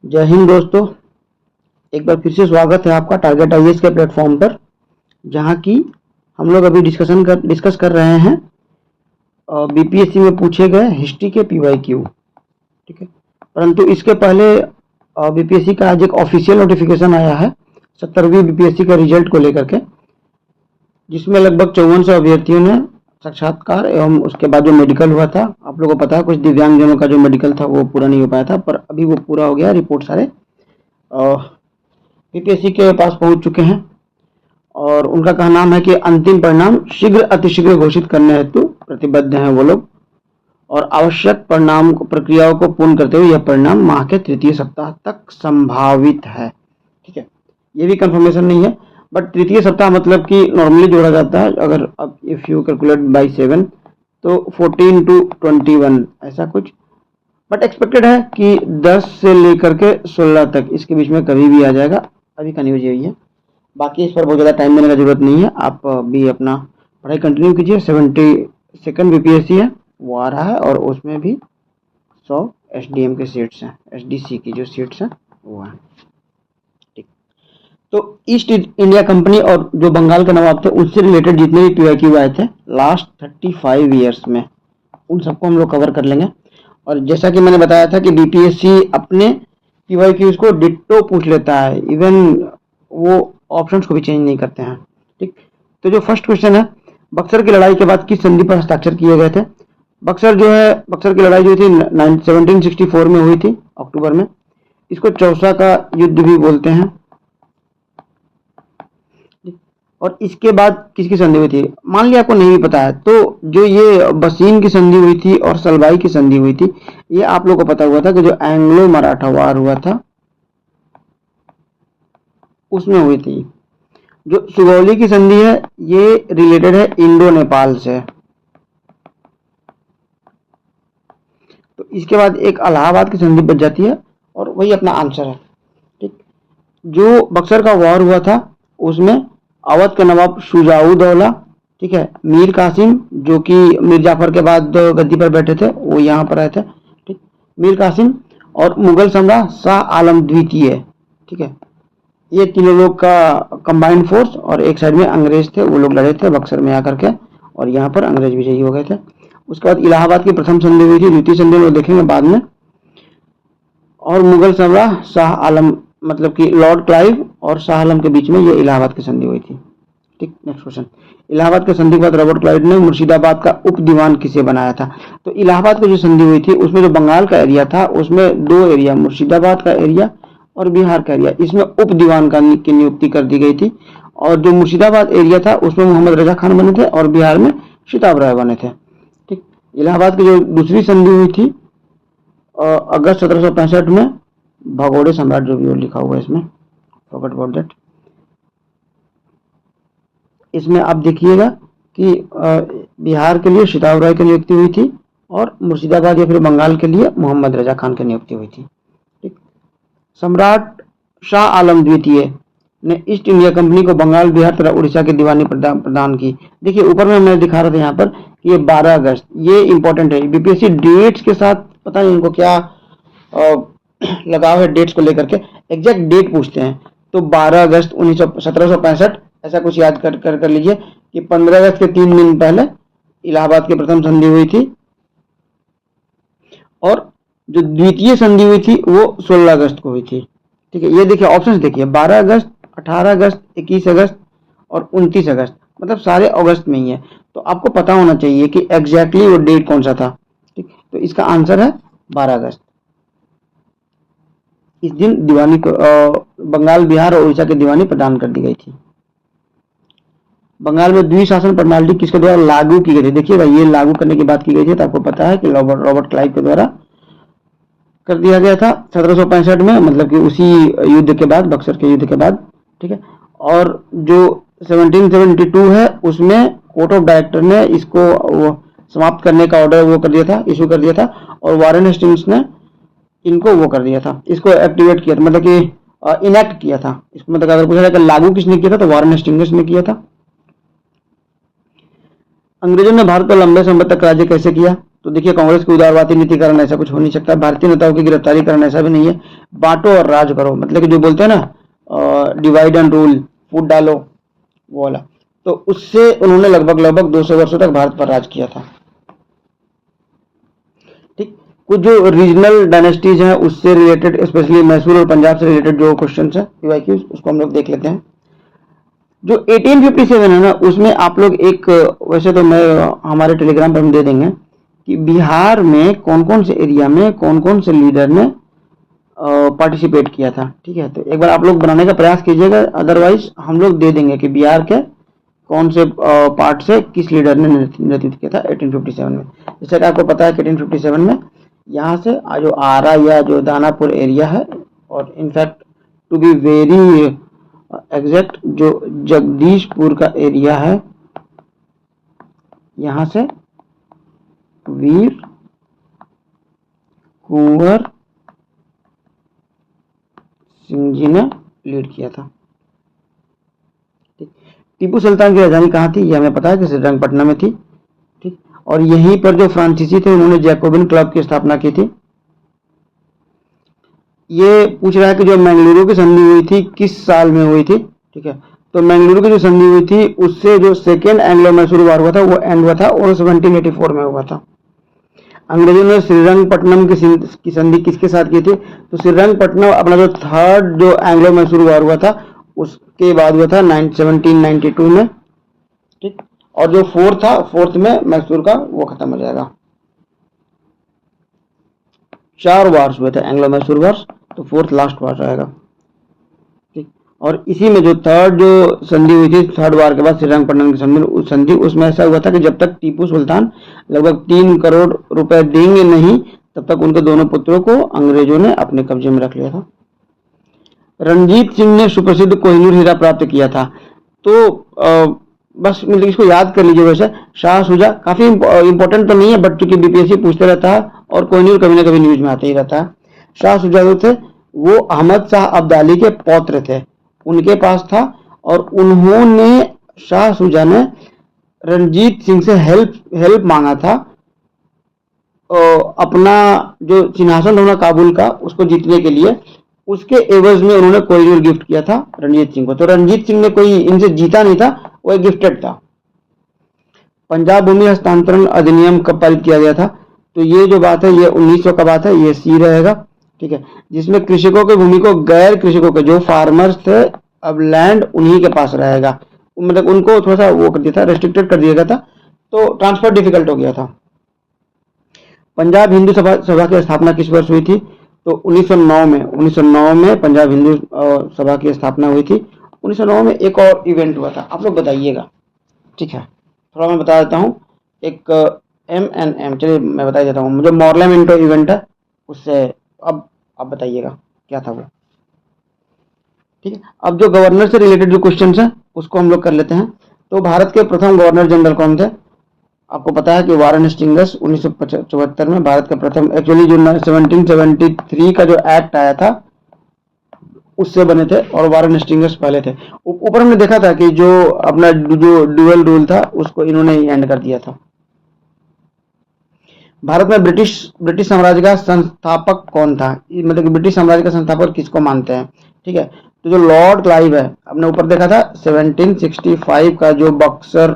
जय हिंद दोस्तों। एक बार फिर से स्वागत है आपका टारगेट आईएएस के प्लेटफॉर्म पर, जहां की हम लोग अभी डिस्कस कर रहे हैं बीपीएससी में पूछे गए हिस्ट्री के पीवाईक्यू। ठीक है, परंतु इसके पहले बीपीएससी का आज एक ऑफिशियल नोटिफिकेशन आया है 70वीं बीपीएससी का रिजल्ट को लेकर के, जिसमें लगभग 5400 अभ्यर्थियों ने साक्षात्कार एवं उसके बाद जो मेडिकल हुआ था, आप लोगों को पता है कुछ दिव्यांगजनों का जो मेडिकल था वो पूरा नहीं हो पाया था, पर अभी वो पूरा हो गया। रिपोर्ट सारे बीपीएससी के पास पहुंच चुके हैं और उनका कहना है कि अंतिम परिणाम शीघ्र अतिशीघ्र घोषित करने हेतु प्रतिबद्ध हैं वो लोग, और आवश्यक परिणाम प्रक्रियाओं को पूर्ण करते हुए यह परिणाम माह के तृतीय सप्ताह तक संभावित है। ठीक है, ये भी कंफर्मेशन नहीं है, बट तृतीय सप्ताह मतलब कि नॉर्मली जोड़ा जाता है, अगर अब इफ यू कैलकुलेट बाई 7 तो 14 to 21 ऐसा कुछ, बट एक्सपेक्टेड है कि 10 से लेकर के 16 तक इसके बीच में कभी भी आ जाएगा। अभी का न्यूज यही है, बाकी इस पर बहुत ज़्यादा टाइम देने का जरूरत नहीं है। आप भी अपना पढ़ाई कंटिन्यू कीजिए। 72nd बीपीएससी है वो आ रहा है और उसमें भी 100 एसडीएम के सीट्स हैं, एसडीसी की जो सीट्स हैं वो हैं। ठीक, तो ईस्ट इंडिया कंपनी और जो बंगाल के नवाब थे उससे रिलेटेड जितने भी पीवाईक्यू आए थे लास्ट 35 ईयर्स में, उन सबको हम लोग कवर कर लेंगे। और जैसा कि मैंने बताया था कि बीपीएससी अपने पीवाईक्यूज को डिट्टो पूछ लेता है, इवन वो ऑप्शंस को भी चेंज नहीं करते हैं। ठीक, तो जो फर्स्ट क्वेश्चन है, बक्सर की लड़ाई के बाद किस संधि पर हस्ताक्षर किए गए थे? बक्सर की लड़ाई जो थी 1764 में हुई थी अक्टूबर में। इसको चौसा का युद्ध भी बोलते हैं। और इसके बाद किसकी संधि हुई थी? मान लिया आपको नहीं भी पता है तो जो ये बसीन की संधि हुई थी और सलबाई की संधि हुई थी, ये आप लोगों को पता हुआ था कि जो एंग्लो मराठा वार हुआ था उसमें हुई थी। जो सुगौली की संधि है ये रिलेटेड है इंडो नेपाल से। तो इसके बाद एक इलाहाबाद की संधि बच जाती है और वही अपना आंसर है। ठीक, जो बक्सर का वॉर हुआ था उसमें अवध के नवाब शुजाउद्दौला, ठीक है, मीर कासिम जो कि मीर जाफर के बाद गद्दी पर बैठे थे वो यहाँ पर आए थे। ठीक, मीर कासिम और मुगल सम्राट शाह आलम द्वितीय, ठीक है, ये तीनों लोग का कंबाइंड फोर्स, और एक साइड में अंग्रेज थे वो लोग लड़े थे बक्सर में आकर के, और यहाँ पर अंग्रेज विजयी हो गए थे। उसके बाद इलाहाबाद की प्रथम संधि हुई थी, द्वितीय संधि वो देखेंगे बाद में, और मुगल सम्राट शाह आलम मतलब कि लॉर्ड क्लाइव और शाह आलम के बीच में ये इलाहाबाद की संधि हुई थी। ठीक, नेक्स्ट क्वेश्चन, इलाहाबाद की संधि के बाद रॉबर्ट क्लाइव ने मुर्शिदाबाद का उप दीवान किसे बनाया था? तो इलाहाबाद की जो संधि हुई थी उसमें जो बंगाल का एरिया था उसमें दो एरिया, मुर्शिदाबाद का एरिया और बिहार का एरिया, इसमें उप दीवान की नियुक्ति कर दी गई थी। और जो मुर्शिदाबाद एरिया था उसमें मोहम्मद रजा खान बने थे और बिहार में शिताब राय बने थे। ठीक, इलाहाबाद की जो दूसरी संधि हुई थी अगस्त 1765 में, भगोड़े सम्राट जो भी वो लिखा हुआ है इसमें, फॉरगेट अबाउट दैट। इसमें आप देखिएगा कि बिहार के लिए शिताब राय की नियुक्ति हुई थी और मुर्शिदाबाद या फिर बंगाल के लिए मोहम्मद रजा खान की नियुक्ति हुई थी। ठीक, सम्राट शाह आलम द्वितीय ने ईस्ट इंडिया कंपनी को बंगाल, बिहार तथा उड़ीसा की दीवानी प्रदान की। देखिए ऊपर में मैं दिखा रहा था यहाँ पर कि ये 12 अगस्त, ये इंपॉर्टेंट है। बीपीएससी डेट्स के साथ पता नहीं इनको क्या लगाव है डेट्स को लेकर के, एग्जैक्ट डेट पूछते हैं। तो 12 अगस्त 1765 ऐसा कुछ याद कर लीजिए कि 15 अगस्त के 3 दिन पहले इलाहाबाद की प्रथम संधि हुई थी, और जो द्वितीय संधि हुई थी वो 16 अगस्त को हुई थी। ठीक है, ये देखिए ऑप्शंस देखिए, 12 अगस्त, 18 अगस्त, 21 अगस्त और 29 अगस्त, मतलब सारे अगस्त में ही है। तो आपको पता होना चाहिए कि एग्जैक्टली वो डेट कौन सा था। ठीक, तो इसका आंसर है 12 अगस्त। इस दिन दीवानी बंगाल, बिहार और उड़ीसा की दीवानी प्रदान कर दी गई थी। बंगाल में द्विशासन प्रणाली किसके द्वारा लागू की गई थी? देखिएगा ये लागू करने की बात की गई थी, तो आपको पता है कि रॉबर्ट क्लाइव के द्वारा कर दिया गया था 1765 में, मतलब कि उसी युद्ध के बाद, बक्सर के युद्ध के बाद। ठीक है, और जो 1772 है उसमें कोर्ट ऑफ डायरेक्टर ने इसको समाप्त करने का ऑर्डर वो कर दिया था, इशू कर दिया था, और वारेन हेस्टिंग्स ने इनको वो कर दिया था, इसको एक्टिवेट किया था, मतलब कि इनेक्ट किया था इसको। मतलब अगर पूछा जाए कि लागू किसने किया था तो वारेन हेस्टिंग्स ने किया था। अंग्रेजों ने भारत पर लंबे समय तक राज्य कैसे किया? तो देखिए कांग्रेस की उदारवादी नीति कारण ऐसा कुछ हो नहीं सकता, भारतीय नेताओं की गिरफ्तारी कारण ऐसा भी नहीं है, बांटो और राज करो, मतलब कि जो बोलते हैं ना डिवाइड एंड रूल, फूट डालो, वो वाला। तो उससे उन्होंने लगभग लगभग 200 वर्षों तक भारत पर राज किया था। ठीक, कुछ जो रीजनल डायनेस्टीज हैं उससे रिलेटेड, स्पेशली मैसूर और पंजाब से रिलेटेड जो क्वेश्चन है पीवाईक्यूज, उसको हम लोग देख लेते हैं। जो 1857 है ना, उसमें आप लोग एक, वैसे तो मैं हमारे टेलीग्राम पर हम दे देंगे कि बिहार में कौन कौन से एरिया में कौन कौन से लीडर ने पार्टिसिपेट किया था। ठीक है, तो एक बार आप लोग बनाने का प्रयास कीजिएगा, अदरवाइज हम लोग दे देंगे कि बिहार के कौन से पार्ट से किस लीडर ने नेतृत्व किया था 1857 में। जैसे कि आपको पता है कि 1857 में यहाँ से जो आरा या जो दानापुर एरिया है, और in fact to be very exact जो जगदीशपुर का एरिया है, यहाँ से वीर कुंवर सिंह जी ने लीड किया था। टीपू सुल्तान की राजधानी कहाँ थी, ये हमें पता है कि श्रीरंगपट्टनम में थी। ठीक, और यहीं पर जो फ्रांसीसी थे उन्होंने जैकोबिन क्लब की स्थापना की थी। ये पूछ रहा है कि जो मंगलुरु की संधि हुई थी किस साल में हुई थी। ठीक है, तो मंगलुरु की जो संधि हुई थी उससे जो सेकेंड एंग्लो मैसूर वार हुआ था वो एंड हुआ था और 1784 में हुआ था। अंग्रेजों ने श्रीरंगपट्टनम की संधि किसके साथ की थी, तो श्रीरंगपट्टनम अपना जो थर्ड जो एंग्लो मैसूर वार हुआ था उसके बाद हुआ था 1792 में। ठीक, और जो फोर्थ था, फोर्थ में मैसूर का वो खत्म हो जाएगा। 4 वार्स हुए थे एंग्लो मैसूर वार्स, तो फोर्थ लास्ट वार रहेगा। ठीक, और इसी में जो थर्ड जो संधि हुई थी थर्ड वार के बाद श्रीरंगपट्टनम की संधि, उसमें ऐसा हुआ था कि जब तक टीपू सुल्तान लगभग 3 करोड़ रुपए देंगे नहीं, तब तक उनके दोनों पुत्रों को अंग्रेजों ने अपने कब्जे में रख लिया था। रणजीत सिंह ने सुप्रसिद्ध कोहिनूर हीरा प्राप्त किया था, तो बस मतलब इसको याद कर लीजिए। वैसे शाह सुजा काफी इंपॉर्टेंट तो नहीं है, बट चूंकि बीपीएससी पूछते रहता है और कोहिनूर कभी ना कभी न्यूज में आते ही रहता है। शाह सुजा जो थे वो अहमद शाह अब्दाली के पौत्र थे, उनके पास था, और उन्होंने, शाह सुजा ने रणजीत सिंह से हेल्प हेल्प मांगा था अपना जो सिंहासन होना काबुल का उसको जीतने के लिए। उसके एवज में उन्होंने कोहिनूर गिफ्ट किया था रणजीत सिंह को। तो रणजीत सिंह ने कोई इनसे जीता नहीं था, वो एक गिफ्टेड था। पंजाब भूमि हस्तांतरण अधिनियम कब पारित किया गया था, तो ये जो बात है ये 1900 का बात है, ये सी रहेगा। ठीक है, जिसमें कृषकों की भूमि को गैर कृषकों के जो फार्मर्स थे अब लैंड उन्हीं के पास रहेगा, मतलब उनको थोड़ा सा वो कर दिया था, रेस्ट्रिक्टेड कर दिया गया था, तो ट्रांसफर डिफिकल्ट हो गया था। पंजाब हिंदू सभा की स्थापना किस वर्ष हुई थी, तो 1909 में, 1909 में पंजाब हिंदू सभा की स्थापना हुई थी। 1909 में एक और इवेंट हुआ था, आप लोग बताइएगा। ठीक है, थोड़ा मैं बता देता हूँ। एक MNM, चलिए मैं बता देता हूँ, जो मॉरलम इंटो इवेंट है उससे, अब आप बताइएगा क्या था वो। ठीक है, अब जो गवर्नर से रिलेटेड जो क्वेश्चन है उसको हम लोग कर लेते हैं। तो भारत के प्रथम गवर्नर जनरल कौन थे, आपको पता है कि वारेन हेस्टिंग्स 1974 में भारत का प्रथम, एक्चुअली जो 1773 का जो एक्ट आया था उससे बने थे, और वारेन हेस्टिंग्स पहले थे। ऊपर हमने देखा था कि जो अपना जो ड्यूअल रूल था उसको इन्होंने ही एंड कर दिया था। भारत में ब्रिटिश ब्रिटिश साम्राज्य का संस्थापक कौन था, मतलब कि ब्रिटिश साम्राज्य का संस्थापक किसको मानते हैं। ठीक है, तो जो लॉर्ड क्लाइव है, आपने ऊपर देखा था 1765 का जो बक्सर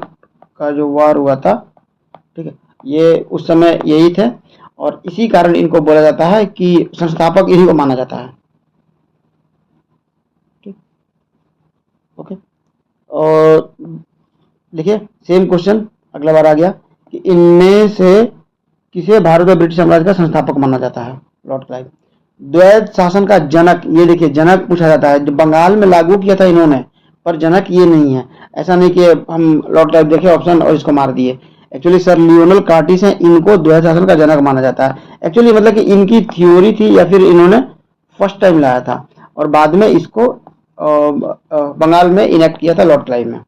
का जो वार हुआ था। ठीक है, ये उस समय यही थे, और इसी कारण इनको बोला जाता है कि संस्थापक इन्हीं को माना जाता है। ठीक, ओके, और देखिए सेम क्वेश्चन अगला बार आ गया कि इनमें से किसे भारत और ब्रिटिश साम्राज्य का संस्थापक माना जाता है, लॉर्ड क्लाइव। द्वैध शासन का जनक, ये देखिए जनक पूछा जाता है, जो बंगाल में लागू किया था इन्होंने, पर जनक ये नहीं है। ऐसा नहीं कि हम लॉर्ड क्लाइव देखे ऑप्शन और इसको मार दिए। एक्चुअली सर लियोनल कार्टिस हैं, इनको द्वैध शासन का जनक माना जाता है। एक्चुअली मतलब कि इनकी थ्योरी थी या फिर इन्होंने फर्स्ट टाइम लाया था, और बाद में इसको बंगाल में इनेक्ट किया था लॉर्ड क्लाइव में।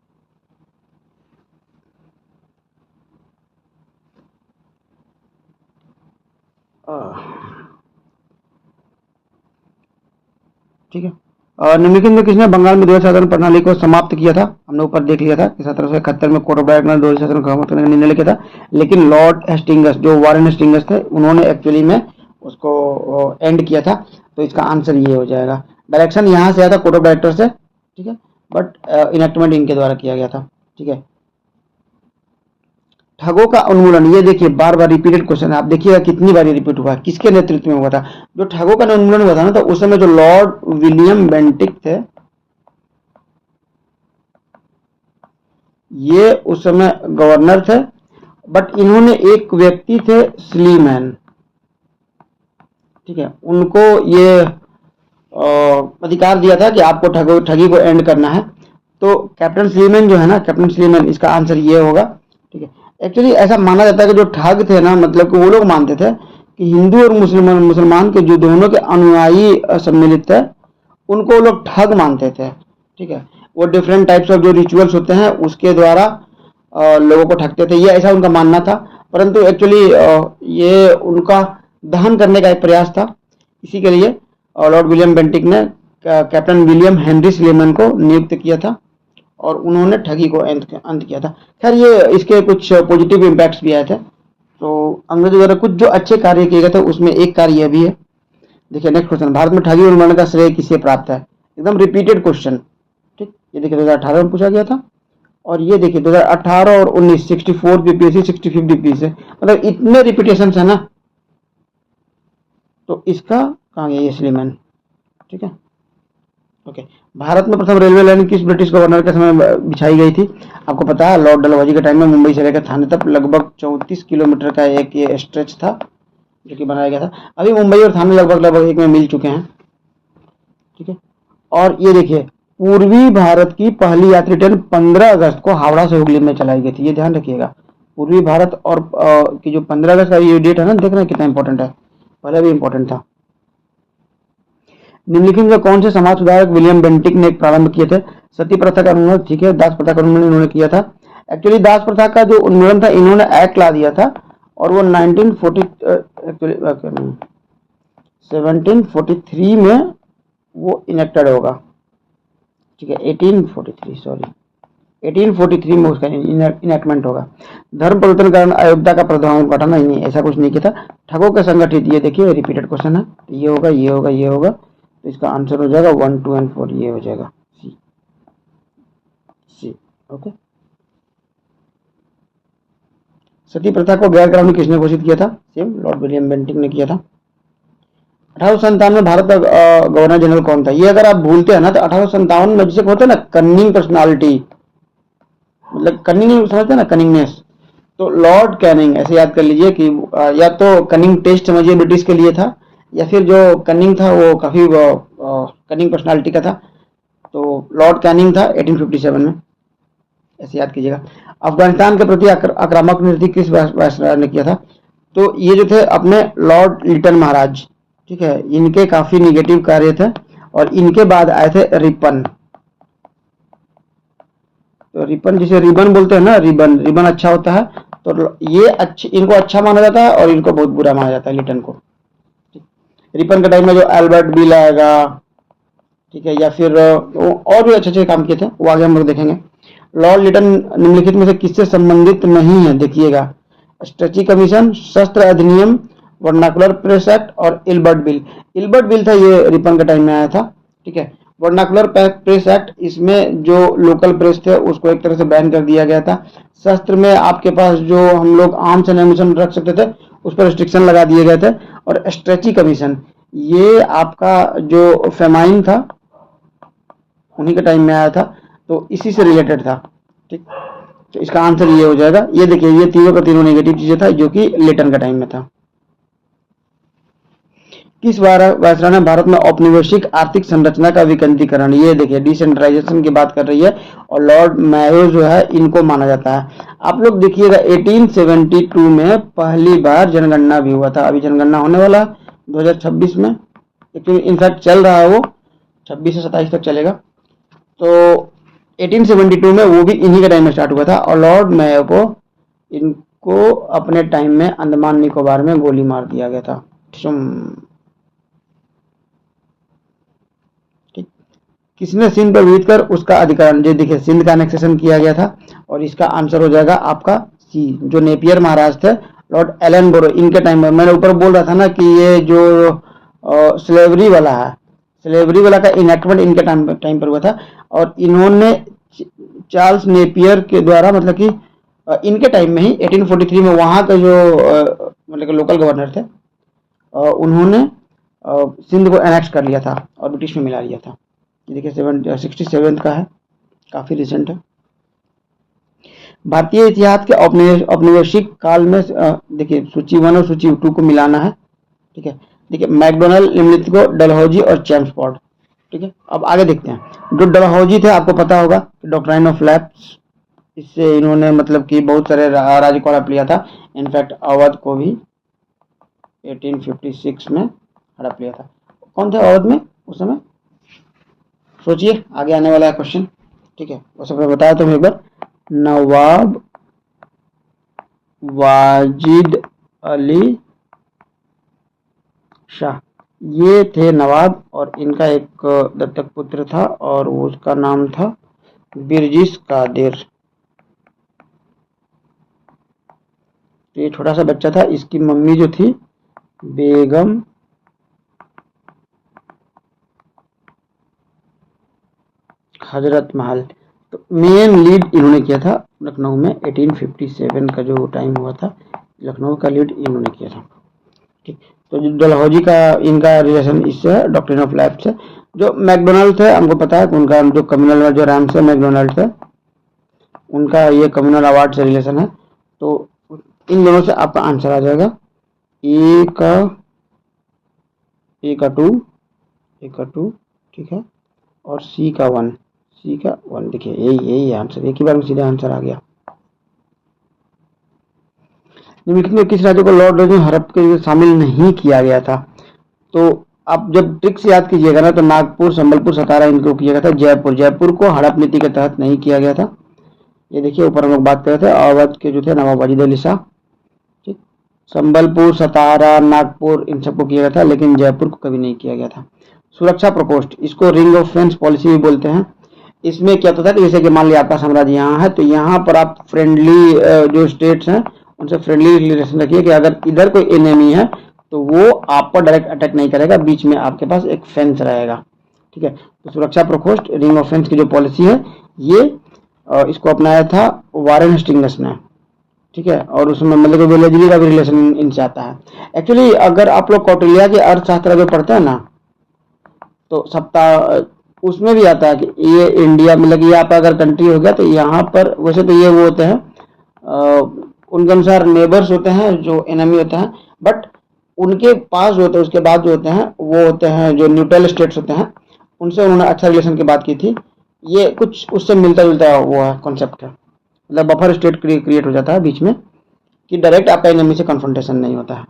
ठीक है, निम्नलिखित में किसने बंगाल में द्वैध शासन प्रणाली को समाप्त किया था? हमने ऊपर देख लिया था कि 1771 में कोर्ट ऑफ डायरेक्ट ने द्वैध शासन को समाप्त करने का निर्णय लिया था, लेकिन लॉर्ड हेस्टिंग्स जो वारेन हेस्टिंग्स थे उन्होंने एक्चुअली में उसको एंड किया था। तो इसका आंसर ये हो जाएगा। डायरेक्शन यहाँ से आया था कोर्ट ऑफ डायरेक्टर से, ठीक है, बट इनेक्टमेंट इनके द्वारा किया गया था, ठीक है। ठगों का उन्मूलन, ये देखिए बार बार रिपीटेड क्वेश्चन है, आप देखिएगा कितनी बार रिपीट हुआ, किसके नेतृत्व में हुआ था? जो ठगों का उन्मूलन हुआ था ना, तो उस समय जो लॉर्ड विलियम बेंटिक थे, ये उस समय गवर्नर थे, बट इन्होंने एक व्यक्ति थे स्लीमैन, ठीक है, उनको ये अधिकार दिया था कि आपको ठगी को एंड करना है। तो कैप्टन स्लीमैन जो है ना, कैप्टन स्लीमैन, इसका आंसर ये होगा, ठीक है। एक्चुअली ऐसा माना जाता है कि जो ठग थे ना, मतलब कि वो लोग मानते थे कि हिंदू और मुसलमान के जो दोनों के अनुयायी सम्मिलित थे, उनको लोग ठग मानते थे, ठीक है। वो डिफरेंट टाइप्स ऑफ जो रिचुअल्स होते हैं उसके द्वारा लोगों को ठगते थे, ये ऐसा उनका मानना था। परंतु एक्चुअली ये उनका दहन करने का एक प्रयास था। इसी के लिए लॉर्ड विलियम बेंटिक ने कैप्टन विलियम हेनरी स्लीमैन को नियुक्त किया था और उन्होंने ठगी को अंत किया था। खैर ये इसके कुछ पॉजिटिव इम्पैक्ट्स भी आए थे। तो अंग्रेजों द्वारा कुछ जो अच्छे कार्य किए गए थे उसमें एक कार्य यह भी है। देखिए नेक्स्ट क्वेश्चन, भारत में ठगी उन्मूलन का श्रेय किसे प्राप्त है? एकदम रिपीटेड क्वेश्चन, ठीक। ये देखिए 2018 में पूछा गया था, और ये देखिए 2018 और 19 64 बीपीएससी 65 बीपीएससी, मतलब इतने रिपीटेशन है ना। तो इसका कहाँ गया ये स्लीमैन, ठीक है, ओके। भारत में प्रथम रेलवे लाइन किस ब्रिटिश गवर्नर के समय बिछाई गई थी? आपको पता है लॉर्ड डलहौजी के टाइम में मुंबई से लेकर थाने तक लगभग 34 किलोमीटर का एक ये स्ट्रेच था जो कि बनाया गया था। अभी मुंबई और थाने लगभग एक में मिल चुके हैं, ठीक है। और ये देखिए पूर्वी भारत की पहली यात्री ट्रेन 15 अगस्त को हावड़ा से हुगली में चलाई गई थी, ये ध्यान रखिएगा। पूर्वी भारत और की जो 15 अगस्त का ये डेट है ना, देख रहे हैं कितना इंपॉर्टेंट है, पहले भी इंपॉर्टेंट था। निम्नलिखित में कौन से समाज सुधारक विलियम बेंटिक ने प्रारंभ किए थे? सती प्रथा का उन्मूलन, ठीक है, दास प्रथा का उन्मूलन इन्होंने किया था। एक्चुअली दास प्रथा का जो उन्मूलन था इन्होंने एक्ट ला दिया था और वो 1743 में वो इनेक्टेड होगा, ठीक है, 1843 में उसका इनेक्टमेंट होगा। धर्म परिवर्तन कारण अयोध्या का प्रधान घटाना, नहीं ऐसा कुछ नहीं किया था। ठगों के संगठित, ये देखिए रिपीटेड क्वेश्चन है, ये होगा ये होगा ये होगा, तो इसका आंसर हो जाएगा 1, 2 और 4, ये हो जाएगा सी, ओके। सती प्रथा को गैर कानूनी किसने घोषित किया था? सेम लॉर्ड विलियम बेंटिक ने किया था। 1857 में भारत का गवर्नर जनरल कौन था? ये अगर आप भूलते हैं ना, तो 1857 में जिसे होता है ना कनिंग पर्सनालिटी, मतलब कनिंग समझते हैं ना, कनिंगनेस, तो लॉर्ड कैनिंग, ऐसे याद कर लीजिए कि या तो कनिंग टेस्ट समझिए ब्रिटिश के लिए था, या फिर जो कनिंग था वो काफी कनिंग पर्सनालिटी का था। तो लॉर्ड कैनिंग था 1857 में, ऐसे याद कीजिएगा। अफगानिस्तान के प्रति आक्रामक नीति किस वायसराय ने किया था? तो ये जो थे अपने लॉर्ड लिटन महाराज, ठीक है, इनके काफी निगेटिव कार्य थे और इनके बाद आए थे रिपन। तो रिपन जिसे रिबन बोलते हैं ना, रिबन, रिबन अच्छा होता है, तो ये अच्छे, इनको अच्छा माना जाता है और इनको बहुत बुरा माना जाता है लिटन को। रिपन के टाइम में जो एल्बर्ट बिल आएगा, ठीक है, या फिर और भी अच्छे अच्छे काम किए थे, वो आगे हम लोग देखेंगे। लॉर्ड लिटन निम्नलिखित में से किससे संबंधित नहीं है? देखिएगा, स्ट्रेची कमीशन, शस्त्र अधिनियम, वर्नाकुलर प्रेस एक्ट और इल्बर्ट बिल। इल्बर्ट बिल था ये रिपन के टाइम में आया था, ठीक है। वर्नाकुलर प्रेस एक्ट, इसमें जो लोकल प्रेस थे उसको एक तरह से बैन कर दिया गया था। शस्त्र में आपके पास जो हम लोग आर्म्स एंड एम्यूनिशन रख सकते थे उस पर रिस्ट्रिक्शन लगा दिए गए थे। और स्ट्रेची कमीशन, ये आपका जो फेमाइन था उन्हीं के टाइम में आया था, तो इसी से रिलेटेड था, ठीक। तो इसका आंसर ये हो जाएगा। ये देखिए ये तीनों का तीनों नेगेटिव चीजें था जो कि लिटन का टाइम में था। किस वायसराय ने भारत में औपनिवेशिक आर्थिक संरचना का विकेंद्रीकरण, ये देखिए डिसेंट्रलाइजेशन की बात कर रही है, और लॉर्ड मायो जो है इनको माना जाता है। आप लोग देखिएगा 1872 में पहली बार जनगणना भी हुआ था, अभी जनगणना होने वाला 2026 में, इनफैक्ट चल रहा है वो 26 से 27 तक चलेगा। तो 1872 में वो भी इन्हीं के टाइम में स्टार्ट हुआ था, और लॉर्ड मेयो को इनको अपने टाइम में अंडमान निकोबार में गोली मार दिया गया था, ठीक। किसने सिंध पर विजित कर उसका अधिकरण, जो देखिए सिंध का एनेक्सेशन किया गया था, और इसका आंसर हो जाएगा आपका सी, जो नेपियर महाराज थे, लॉर्ड एलन बोरो, इनके टाइम में। मैंने ऊपर बोल रहा था ना कि ये जो स्लेवरी वाला है, स्लेवरी वाला का इनेक्टमेंट इनके टाइम पर हुआ था, और इन्होंने चार्ल्स नेपियर के द्वारा, मतलब कि इनके टाइम में ही 1843 में वहाँ का जो मतलब कि लोकल गवर्नर थे, उन्होंने सिंध को एनेक्स कर लिया था और ब्रिटिश में मिला लिया था। ये देखिए 67 का है, काफ़ी रिसेंट है। भारतीय इतिहास के औपनिवेशिक काल में देखिए सूची 1 और सूची 2 को मिलाना है, ठीक है। देखिए मैकडोनल्ड, निम्नलिखित डलहौजी और चैम्सफोर्ड, ठीक है। अब आगे देखते हैं। जो डलहौजी थे आपको पता होगा, डॉक्ट्राइन ऑफ लैप्स, इससे इन्होंने मतलब कि बहुत सारे राज्य को हड़प लिया था। इनफैक्ट अवध को भी 1856 में हड़प लिया था। कौन थे अवध में उस समय? सोचिए, आगे आने वाला है क्वेश्चन, ठीक है। वो सब बताया तो एक बार, नवाब वाजिद अली शाह, ये थे नवाब, और इनका एक दत्तक पुत्र था और उसका नाम था बिरजिस कादिर। तो ये छोटा सा बच्चा था, इसकी मम्मी जो थी बेगम हजरत महल। तो मेन लीड इन्होंने किया था लखनऊ में, 1857 का जो टाइम हुआ था, लखनऊ का लीड इन्होंने किया था, ठीक। तो डलहौजी का इनका रिलेशन इससे है, डॉक्ट्रिन ऑफ लैप्स से। जो मैकडोनल्ड थे, हमको पता है उनका जो कम्युनल जो रैम्स मैकडोनल्ड थे, उनका ये कम्युनल अवार्ड से रिलेशन है। तो इन दोनों से आपका आंसर आ जाएगा, ए का टू, ठीक है, और सी का वन। देखिए यही है आंसर, एक ही बार में सीधा आंसर आ गया। निम्नलिखित में किस राज्य को लॉर्ड रोज में हड़प के लिए शामिल नहीं किया गया था? तो आप जब ट्रिक्स याद कीजिएगा ना, तो नागपुर, संबलपुर, सतारा इनको किया गया था। जयपुर को हड़प नीति के तहत नहीं किया गया था। ये देखिए ऊपर हम लोग बात कर रहे थे, अवध के जो थे नवाब वाजिद अली शाह, ठीक। संबलपुर, सतारा, नागपुर इन सबको किया गया था, लेकिन जयपुर को कभी नहीं किया गया था। सुरक्षा प्रकोष्ठ, इसको रिंग ऑफ फेंस पॉलिसी भी बोलते हैं। इसमें क्या होता था कि जैसे कि मान लिया आपका साम्राज्य यहाँ है, तो यहाँ पर आप फ्रेंडली जो स्टेट्स हैं उनसे फ्रेंडली रिलेशन रखिए, कि अगर इधर कोई एनिमी है तो वो आप पर डायरेक्ट अटैक नहीं करेगा, बीच में आपके पास एक फेंस रहेगा, ठीक है। तो सुरक्षा प्रकोष्ठ, रिंग ऑफ फेंस की जो पॉलिसी है, ये इसको अपनाया था वारेन हेस्टिंग्स ने, ठीक है। और उसमें मतलब वेलेजली का भी रिलेशन इनसे आता है। एक्चुअली अगर आप लोग कौटिल्य के अर्थशास्त्र जो पढ़ते हैं ना, तो सप्ताह उसमें भी आता है कि ये इंडिया मतलब कि यहाँ पर अगर कंट्री हो गया, तो यहाँ पर वैसे तो ये वो होते हैं उनके अनुसार नेबर्स होते हैं जो एनिमी होते हैं, बट उनके पास जो होते हैं उसके बाद जो होते हैं वो होते हैं जो न्यूट्रल स्टेट्स होते हैं, उनसे उन्होंने अच्छा रिलेशन की बात की थी। ये कुछ उससे मिलता जुलता वो है कॉन्सेप्ट है, मतलब बफर स्टेट क्रिएट हो जाता है बीच में, कि डायरेक्ट आपका एनिमी से कन्फ्रंटेशन नहीं होता है।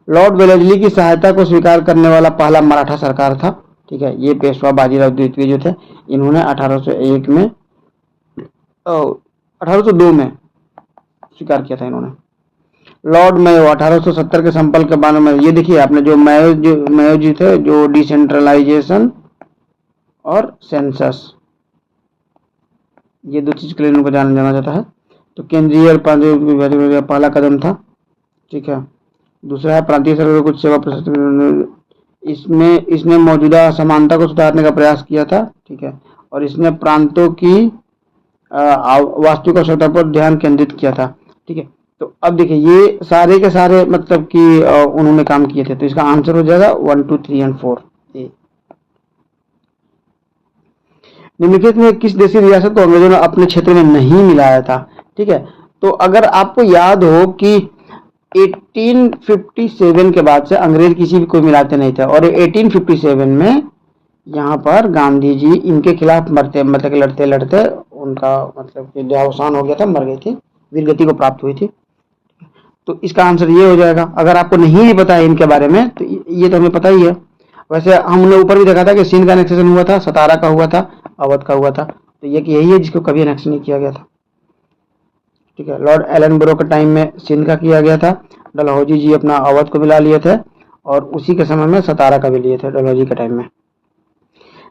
लॉर्ड वेलेस्ली की सहायता को स्वीकार करने वाला पहला मराठा सरकार था, ठीक है। ये पेशवा बाजीराव द्वितीय जो थे, इन्होंने 1801 में 1802 में स्वीकार किया था इन्होंने। लॉर्ड मेयो 1870 के संपर्क के बाद में, ये देखिए आपने जो मेयो जी थे, जो डिसेंट्रलाइजेशन और सेंसस, ये दो चीज के लिए इनको जाना जाता है। तो केंद्रीय और प्रांतीय पहला कदम था, ठीक है। दूसरा है प्रांतीय सरकार कुछ सेवा प्रशासन, इसने मौजूदा असमानता को सुधारने का प्रयास किया था, ठीक है। और इसने प्रांतों की वास्तविक आवश्यकता पर ध्यान केंद्रित किया था, ठीक है। तो अब देखिए ये सारे के सारे मतलब कि उन्होंने काम किए थे, तो इसका आंसर हो जाएगा 1, 2, 3 और 4 ए। निम्नलिखित में किस देशी रियासत को अंग्रेजों ने अपने क्षेत्र में नहीं मिलाया था? ठीक है, तो अगर आपको याद हो कि 1857 के बाद से अंग्रेज किसी भी कोई मिलाते नहीं थे, और 1857 में यहाँ पर गांधी जी इनके खिलाफ लड़ते लड़ते उनका मतलब कि देहावसान हो गया था, मर गई थी, वीरगति को प्राप्त हुई थी। तो इसका आंसर ये हो जाएगा। अगर आपको नहीं भी पता है इनके बारे में तो ये तो हमें पता ही है। वैसे हमने ऊपर भी देखा था कि सिंध का एनेक्सेशन हुआ था, सतारा का हुआ था, अवध का हुआ था, तो ये यही है जिसको कभी एनेक्शन नहीं किया गया था। ठीक है, लॉर्ड एलन ब्रो के टाइम में सिंध का किया गया था, डलहौजी जी अपना अवध को मिला लिए थे, और उसी के समय में सतारा का भी लिए थे डलहौजी के टाइम में।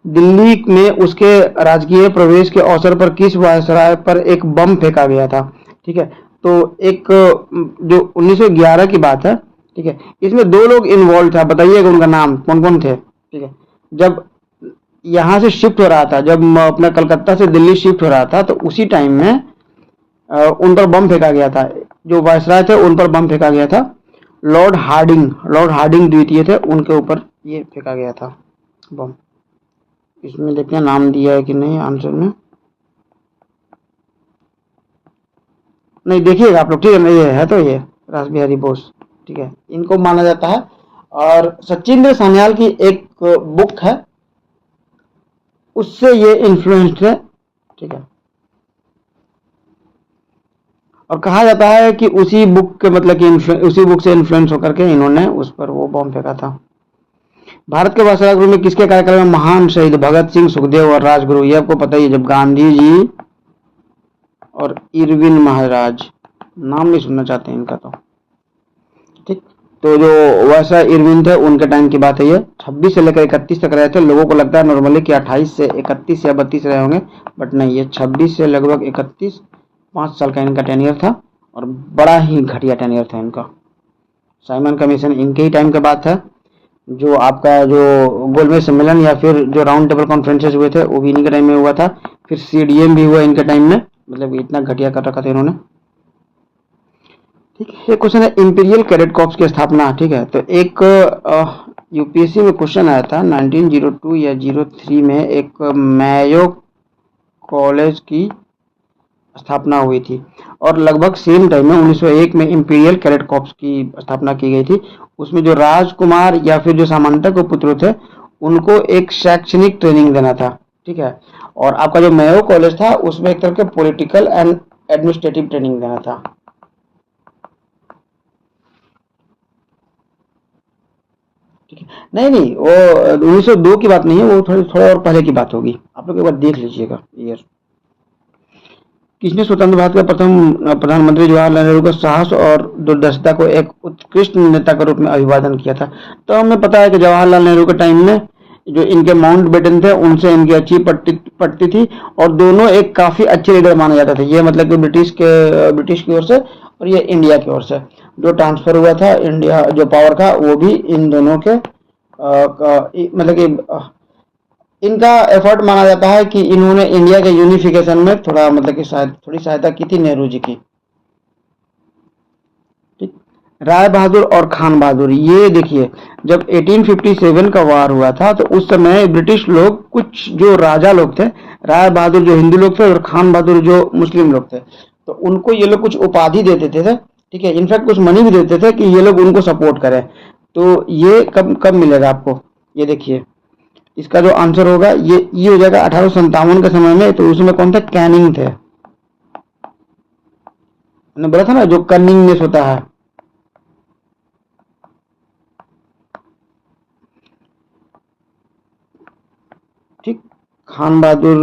दिल्ली में उसके राजकीय प्रवेश के अवसर पर किस वायसराय पर एक बम फेंका गया था? ठीक है, तो एक जो 1911 की बात है, ठीक है, इसमें दो लोग इन्वॉल्व था, बताइएगा उनका नाम कौन कौन थे? ठीक है, जब यहाँ से शिफ्ट हो रहा था, जब अपना कलकत्ता से दिल्ली शिफ्ट हो रहा था, तो उसी टाइम में उन पर बम फेंका गया था, जो वायसराय थे उन पर बम फेंका गया था। लॉर्ड हार्डिंग द्वितीय थे, उनके ऊपर ये फेंका गया था बम। इसमें देखते हैं नाम दिया है कि नहीं आंसर में, नहीं देखिएगा आप लोग, ठीक है ना, ये है तो ये रास बिहारी बोस, ठीक है, इनको माना जाता है। और सचिंद्र सान्याल की एक बुक है, उससे ये इन्फ्लुएंस्ड है, ठीक है, और कहा जाता है कि उसी बुक के मतलब कि उसी बुक से इन्फ्लुएंस होकर के इन्होंने उस पर वो बम फेंका था। भारत के वायसराय गृह में किसके कार्यकाल में महान शहीद भगत सिंह, सुखदेव और राजगुरु, ये आपको पता ही है, जब गांधी जी और इरविन महाराज, नाम नहीं सुनना चाहते हैं इनका तो, ठीक, तो जो वैसा इरविन थे उनके टाइम की बात है ये। 26 से लेकर 31 तक रहे थे, लोगों को लगता है नॉर्मली कि 28 से 31 या 32 रहे होंगे, बट नहीं, ये 26 से लगभग 31, 5 साल का इनका टेन्योर था, और बड़ा ही घटिया टेन्योर था इनका। साइमन कमीशन इनके ही टाइम की बात है, जो आपका जो गोलमेज सम्मेलन या फिर जो राउंड टेबल कॉन्फ्रेंसेस हुए थे वो भी इन्हीं के टाइम में हुआ था, फिर सीडीएम भी हुआ इनके टाइम में, मतलब इतना घटिया कर रखा था इन्होंने। ठीक है, ये क्वेश्चन है इंपीरियल कैडेट कॉर्प्स की स्थापना, ठीक है, तो एक यूपीएससी में क्वेश्चन आया था 1902 या 03 में, एक मैयो कॉलेज की स्थापना हुई थी, और लगभग सेम टाइम में 1901 में इंपीरियल कैडेट कॉर्प्स की स्थापना की गई थी। उसमें जो राजकुमार या फिर जो सामंता के पुत्र थे उनको एक शैक्षणिक ट्रेनिंग देना था, ठीक है, और आपका जो मेयो कॉलेज था उसमें एक तरह के पॉलिटिकल एंड एडमिनिस्ट्रेटिव ट्रेनिंग देना था। ठीक है, नहीं नहीं, वो 1902 की बात नहीं है, वो थोड़ा और पहले की बात होगी, आप लोग एक बार देख लीजिएगा ईयर। किसने स्वतंत्र भारत के प्रथम प्रधानमंत्री जवाहरलाल नेहरू का साहस और दूरदर्शिता को एक उत्कृष्ट नेता के रूप में अभिवादन किया था? तो हमें पता है कि जवाहरलाल नेहरू के टाइम में जो इनके माउंट बेटन थे उनसे इनकी अच्छी पटती थी, और दोनों एक काफी अच्छे लीडर माने जाते थे, ये मतलब कि ब्रिटिश की ओर से और ये इंडिया की ओर से जो ट्रांसफर हुआ था इंडिया जो पावर का, वो भी इन दोनों के मतलब कि इनका एफर्ट माना जाता है कि इन्होंने इंडिया के यूनिफिकेशन में थोड़ा मतलब कि शायद थोड़ी सहायता की थी नेहरू जी की। ठीक, राय बहादुर और खान बहादुर, ये देखिए, जब 1857 का वार हुआ था तो उस समय ब्रिटिश लोग, कुछ जो राजा लोग थे, राय बहादुर जो हिंदू लोग थे और खान बहादुर जो मुस्लिम लोग थे, तो उनको ये लोग कुछ उपाधि दे देते थे, ठीक है, इनफैक्ट कुछ मनी भी देते थे कि ये लोग उनको सपोर्ट करें। तो ये कब कब मिलेगा आपको, ये देखिए, इसका जो आंसर होगा ये हो जाएगा 1857 के समय में। तो उसमें कौन था? कैनिंग थे, मैंने बोला था ना जो कनिंगनेस होता है। ठीक, खान बहादुर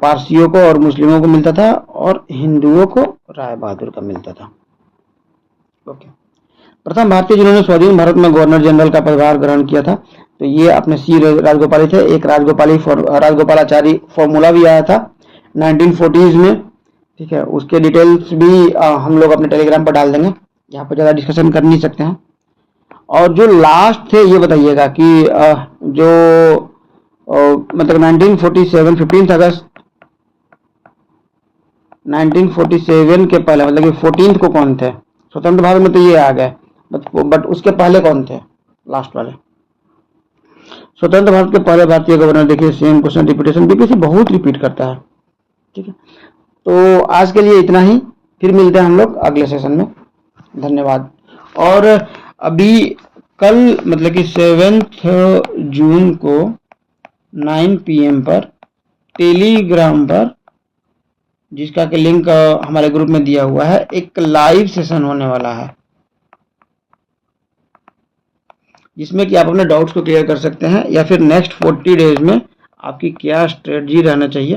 पारसियों को और मुस्लिमों को मिलता था, और हिंदुओं को राय बहादुर का मिलता था। ओके, प्रथम भारतीय जिन्होंने स्वाधीन भारत में गवर्नर जनरल का पदभार ग्रहण किया था, तो ये अपने सी राजगोपाली थे। एक राजगोपालाचारी फॉर्मूला भी आया था 1940s में, ठीक है, उसके डिटेल्स भी हम लोग अपने टेलीग्राम पर डाल देंगे, यहाँ पर ज़्यादा डिस्कशन कर नहीं सकते हैं। और जो लास्ट थे ये बताइएगा कि जो मतलब 1947 15 अगस्त 1947 के पहले, मतलब कि 14 को कौन थे स्वतंत्र भारत में? तो ये आ गए, बट उसके पहले कौन थे लास्ट वाले? स्वतंत्र भारत के पहले भारतीय गवर्नर, देखिए सेम क्वेश्चन रिपीटेशन, बीपीएससी बहुत रिपीट करता है। ठीक है, तो आज के लिए इतना ही, फिर मिलते हैं हम लोग अगले सेशन में। धन्यवाद। और अभी कल मतलब कि 7 जून को 9 PM पर टेलीग्राम पर, जिसका कि लिंक हमारे ग्रुप में दिया हुआ है, एक लाइव सेशन होने वाला है जिसमें कि आप अपने डाउट्स को क्लियर कर सकते हैं, या फिर नेक्स्ट 40 डेज में आपकी क्या स्ट्रेटजी रहना चाहिए